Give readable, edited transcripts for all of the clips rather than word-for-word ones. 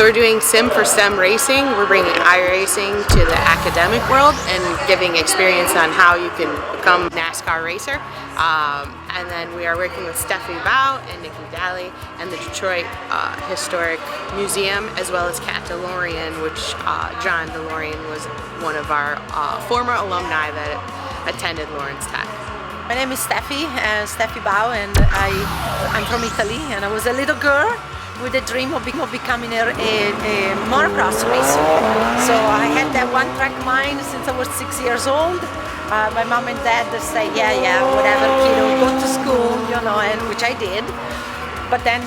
So we're doing sim for STEM racing. We're bringing iRacing to the academic world and giving experience on how you can become a NASCAR racer. And then we are working with Steffi Bao and Nikki Daly and the Detroit Historic Museum, as well as Kat DeLorean, which John DeLorean was one of our former alumni that attended Lawrence Tech. My name is Steffi Bao, and I'm from Italy, and I was a little girl with a dream of becoming a motocross racer. So I had that one-track mind since I was 6 years old. My mom and dad say, yeah, whatever, kiddo, go to school, and which I did. But then,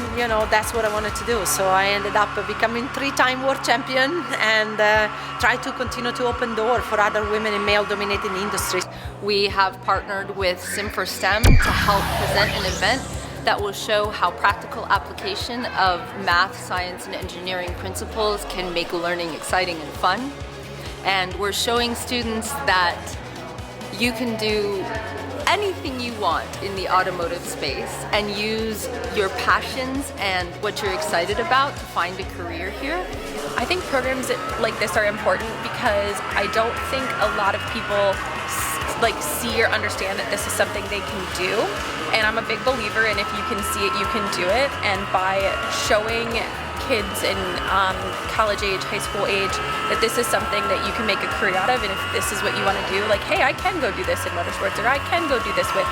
that's what I wanted to do. So I ended up becoming 3-time world champion and try to continue to open doors for other women in male-dominated industries. We have partnered with Sim for STEM to help present an event that will show how practical application of math, science, and engineering principles can make learning exciting and fun. And we're showing students that you can do anything you want in the automotive space and use your passions and what you're excited about to find a career here. I think programs like this are important because I don't think a lot of people see or understand that this is something they can do. And I'm a big believer in if you can see it, you can do it. And by showing kids in college age, high school age, that this is something that you can make a career out of, and if this is what you want to do, like, hey, I can go do this in motorsports, or I can go do this with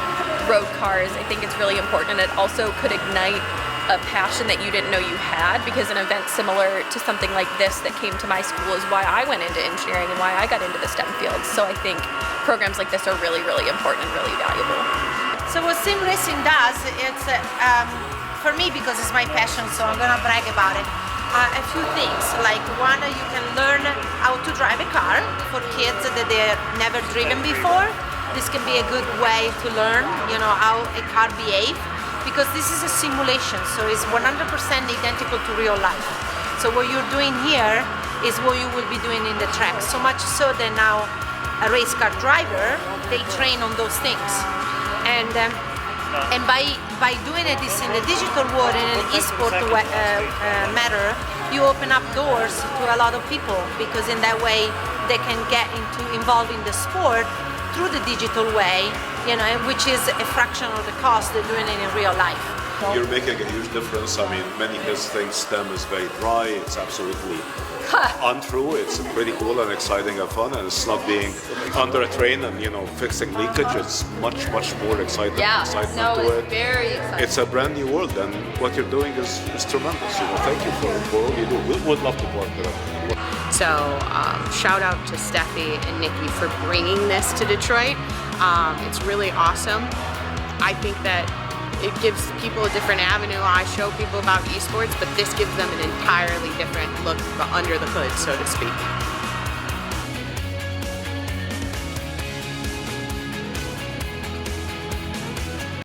road cars. I think it's really important, and it also could ignite a passion that you didn't know you had, because an event similar to something like this that came to my school is why I went into engineering and why I got into the STEM fields. So I think programs like this are really, really important and really valuable. So what sim racing does, it's for me, because it's my passion, so I'm gonna brag about it. A few things, like one, you can learn how to drive a car for kids that they've never driven before. This can be a good way to learn, how a car behaves, because this is a simulation, so it's 100% identical to real life. So what you're doing here is what you will be doing in the track, so much so that now a race car driver, they train on those things. And by doing it in the digital world, in an esport matter, you open up doors to a lot of people, because in that way they can get involved in the sport through the digital way, which is a fraction of the cost of doing it in real life. You're making a huge difference. I mean, many kids think STEM is very dry. It's absolutely untrue. It's pretty cool and exciting and fun, and it's not being under a train and fixing leakage. It's much more exciting. Yeah, excitement no, to it's it. very exciting. It's a brand new world, and what you're doing is tremendous. Thank you for all you do. We would love to work with it. So shout out to Steffi and Nikki for bringing this to Detroit. It's really awesome. I think that it gives people a different avenue. I show people about esports, but this gives them an entirely different look under the hood, so to speak.